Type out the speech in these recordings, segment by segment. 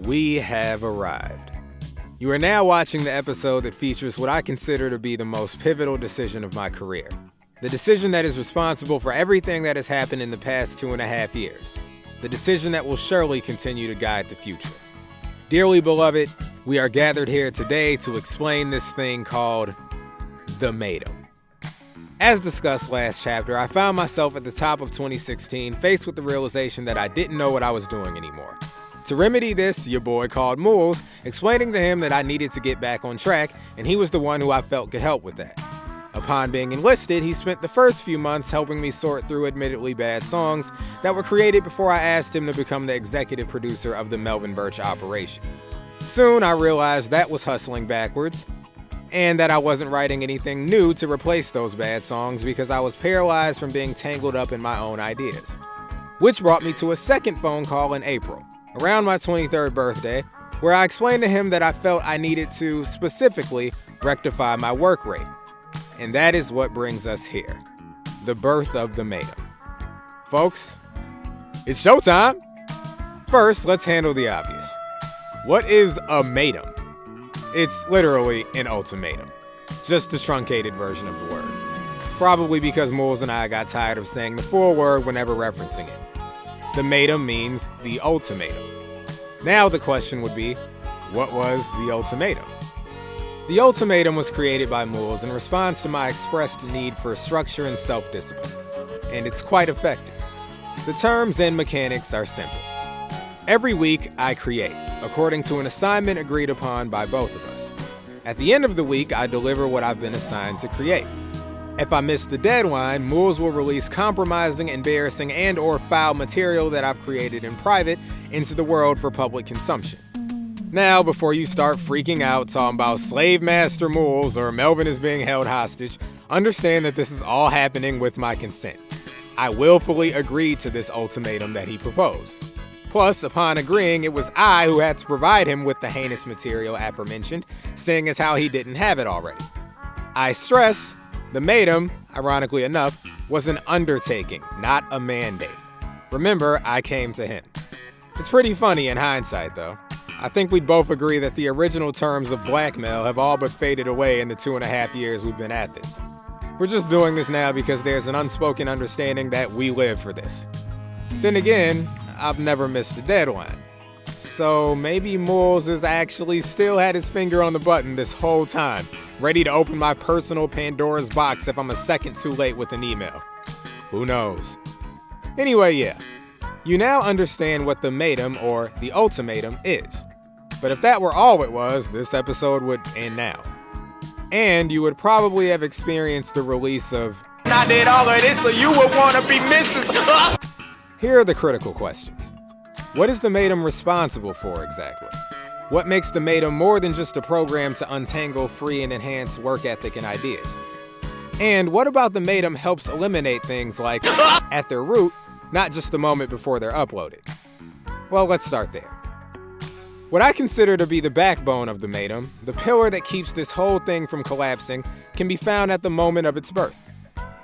We have arrived. You are now watching the episode that features what I consider to be the most pivotal decision of my career. The decision that is responsible for everything that has happened in the past 2.5 years. The decision that will surely continue to guide the future. Dearly beloved, we are gathered here today to explain this thing called the Matum. As discussed last chapter, I found myself at the top of 2016 faced with the realization that I didn't know what I was doing anymore. To remedy this, your boy called Mools, explaining to him that I needed to get back on track, and he was the one who I felt could help with that. Upon being enlisted, he spent the first few months helping me sort through admittedly bad songs that were created before I asked him to become the executive producer of the Melvin Burch operation. Soon, I realized that was hustling backwards, and that I wasn't writing anything new to replace those bad songs because I was paralyzed from being tangled up in my own ideas. Which brought me to a second phone call in April, around my 23rd birthday, where I explained to him that I felt I needed to, specifically, rectify my work rate. And that is what brings us here, the birth of the Matum. Folks, it's showtime! First, let's handle the obvious. What is a Matum? It's literally an ultimatum, just a truncated version of the word. Probably because Mools and I got tired of saying the full word whenever referencing it. The Matum means the ultimatum. Now the question would be, what was the ultimatum? The ultimatum was created by Mools in response to my expressed need for structure and self-discipline, and it's quite effective. The terms and mechanics are simple. Every week, I create, according to an assignment agreed upon by both of us. At the end of the week, I deliver what I've been assigned to create. If I miss the deadline, Mools will release compromising, embarrassing, and/or foul material that I've created in private into the world for public consumption. Now, before you start freaking out talking about Slave Master Mools or Melvin is being held hostage, understand that this is all happening with my consent. I willfully agreed to this ultimatum that he proposed. Plus, upon agreeing, it was I who had to provide him with the heinous material aforementioned, seeing as how he didn't have it already. I stress, the Matum, ironically enough, was an undertaking, not a mandate. Remember, I came to him. It's pretty funny in hindsight, though. I think we'd both agree that the original terms of blackmail have all but faded away in the 2.5 years we've been at this. We're just doing this now because there's an unspoken understanding that we live for this. Then again, I've never missed a deadline. So maybe Mools has actually still had his finger on the button this whole time, ready to open my personal Pandora's box if I'm a second too late with an email. Who knows? Anyway, yeah. You now understand what the Matum, or the ultimatum, is. But if that were all it was, this episode would end now. And you would probably have experienced the release of I did all of this so you would want to be Mrs. Here are the critical questions. What is the Matum responsible for exactly? What makes the Matum more than just a program to untangle, free, and enhance work ethic and ideas? And what about the Matum helps eliminate things like, at their root, not just the moment before they're uploaded? Well, let's start there. What I consider to be the backbone of the Matum, the pillar that keeps this whole thing from collapsing, can be found at the moment of its birth.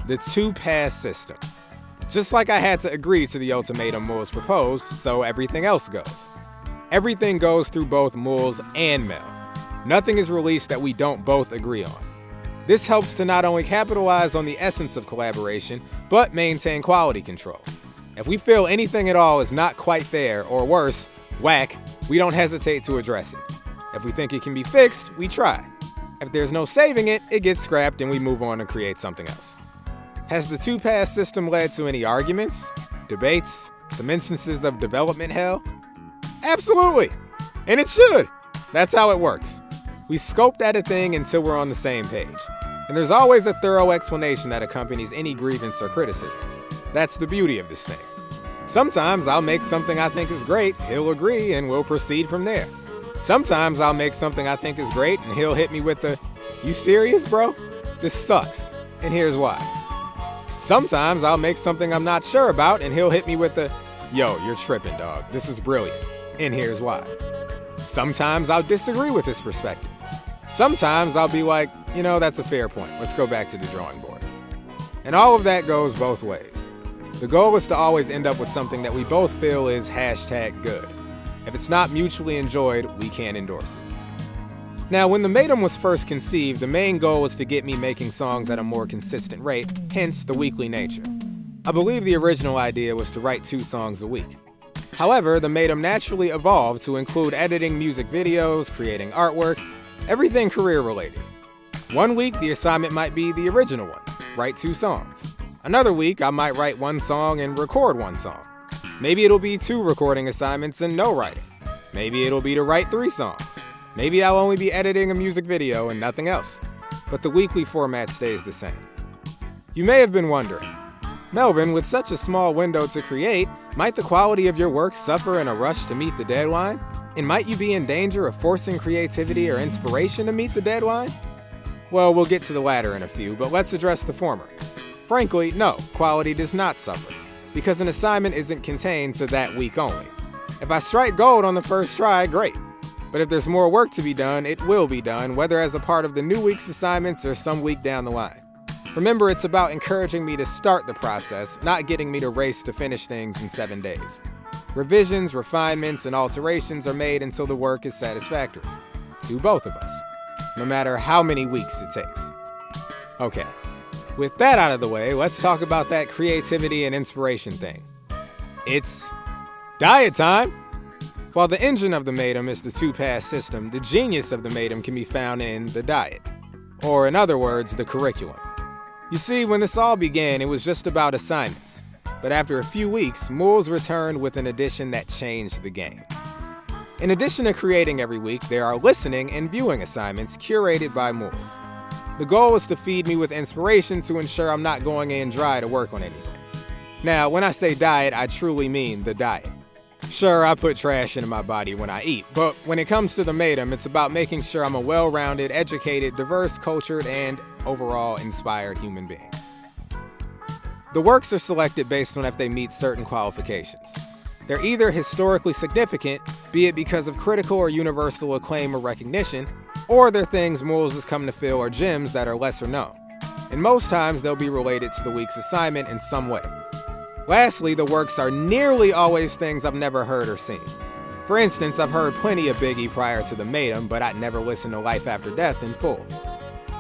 The two-pass system. Just like I had to agree to the ultimatum Mools proposed, so everything else goes. Everything goes through both Mools and Mel. Nothing is released that we don't both agree on. This helps to not only capitalize on the essence of collaboration, but maintain quality control. If we feel anything at all is not quite there, or worse, whack, we don't hesitate to address it. If we think it can be fixed, we try. If there's no saving it, it gets scrapped and we move on and create something else. Has the two-pass system led to any arguments, debates, some instances of development hell? Absolutely! And it should! That's how it works. We scoped at a thing until we're on the same page. And there's always a thorough explanation that accompanies any grievance or criticism. That's the beauty of this thing. Sometimes I'll make something I think is great, he'll agree, and we'll proceed from there. Sometimes I'll make something I think is great, and he'll hit me with the, "You serious, bro? This sucks, and here's why." Sometimes I'll make something I'm not sure about, and he'll hit me with the, "Yo, you're tripping, dog. This is brilliant, and here's why." Sometimes I'll disagree with his perspective. Sometimes I'll be like, that's a fair point. Let's go back to the drawing board. And all of that goes both ways. The goal is to always end up with something that we both feel is #good. If it's not mutually enjoyed, we can't endorse it. Now, when the Matum was first conceived, the main goal was to get me making songs at a more consistent rate, hence the weekly nature. I believe the original idea was to write 2 songs a week. However, the Matum naturally evolved to include editing music videos, creating artwork, everything career-related. One week, the assignment might be the original one, write 2 songs. Another week, I might write 1 song and record 1 song. Maybe it'll be 2 recording assignments and no writing. Maybe it'll be to write 3 songs. Maybe I'll only be editing a music video and nothing else. But the weekly format stays the same. You may have been wondering, Melvin, with such a small window to create, might the quality of your work suffer in a rush to meet the deadline? And might you be in danger of forcing creativity or inspiration to meet the deadline? Well, we'll get to the latter in a few, but let's address the former. Frankly, no, quality does not suffer, because an assignment isn't contained to that week only. If I strike gold on the first try, great. But if there's more work to be done, it will be done, whether as a part of the new week's assignments or some week down the line. Remember, it's about encouraging me to start the process, not getting me to race to finish things in 7 days. Revisions, refinements, and alterations are made until the work is satisfactory. To both of us. No matter how many weeks it takes. Okay, with that out of the way, let's talk about that creativity and inspiration thing. It's diet time! While the engine of the Matum is the 2-pass system, the genius of the Matum can be found in the diet. Or in other words, the curriculum. You see, when this all began, it was just about assignments. But after a few weeks, Mools returned with an addition that changed the game. In addition to creating every week, there are listening and viewing assignments curated by Mools. The goal is to feed me with inspiration to ensure I'm not going in dry to work on anything. Now, when I say diet, I truly mean the diet. Sure, I put trash into my body when I eat, but when it comes to the Matum, it's about making sure I'm a well-rounded, educated, diverse, cultured, and overall inspired human being. The works are selected based on if they meet certain qualifications. They're either historically significant, be it because of critical or universal acclaim or recognition, or they're things Mools has come to feel are gems that are lesser known. And most times they'll be related to the week's assignment in some way. Lastly, the works are nearly always things I've never heard or seen. For instance, I've heard plenty of Biggie prior to the Matum, but I'd never listened to Life After Death in full.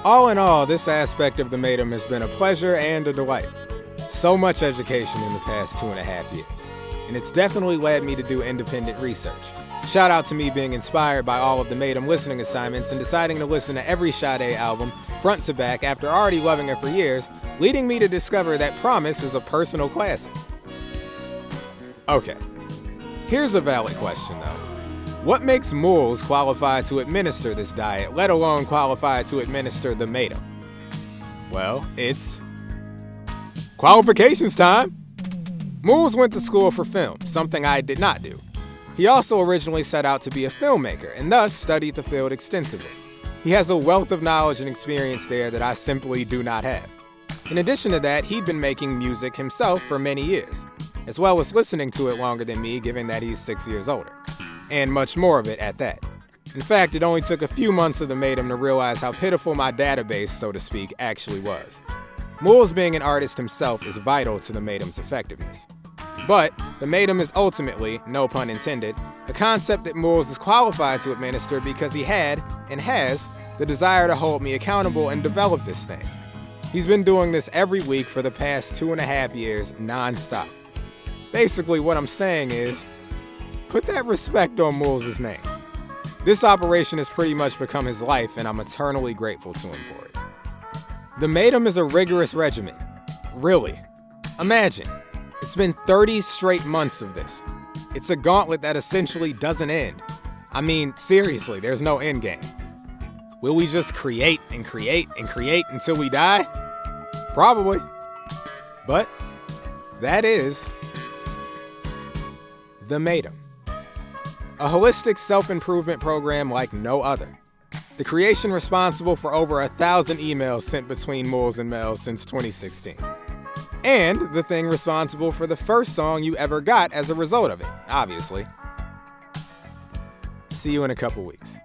All in all, this aspect of the Matum has been a pleasure and a delight. So much education in the past 2.5 years. And it's definitely led me to do independent research. Shout out to me being inspired by all of the Matum listening assignments and deciding to listen to every Sade album front to back after already loving her for years, leading me to discover that Promise is a personal classic. Okay, here's a valid question though. What makes Mools qualified to administer this diet, let alone qualified to administer the Matum? Well, it's qualifications time! Mools went to school for film, something I did not do. He also originally set out to be a filmmaker and thus studied the field extensively. He has a wealth of knowledge and experience there that I simply do not have. In addition to that, he'd been making music himself for many years, as well as listening to it longer than me, given that he's 6 years older. And much more of it at that. In fact, it only took a few months of the Matum to realize how pitiful my database, so to speak, actually was. Mools being an artist himself is vital to the Matum's effectiveness. But the Matum is ultimately, no pun intended, a concept that Mools is qualified to administer because he had, and has, the desire to hold me accountable and develop this thing. He's been doing this every week for the past 2.5 years, non-stop. Basically, what I'm saying is, put that respect on Mools' name. This operation has pretty much become his life, and I'm eternally grateful to him for it. The Matum is a rigorous regimen. Really. Imagine. It's been 30 straight months of this. It's a gauntlet that essentially doesn't end. I mean, seriously, there's no end game. Will we just create and create and create until we die? Probably. But that is the Matum. A holistic self-improvement program like no other. The creation responsible for over 1,000 emails sent between Mools and Mel since 2016. And the thing responsible for the first song you ever got as a result of it, obviously. See you in a couple weeks.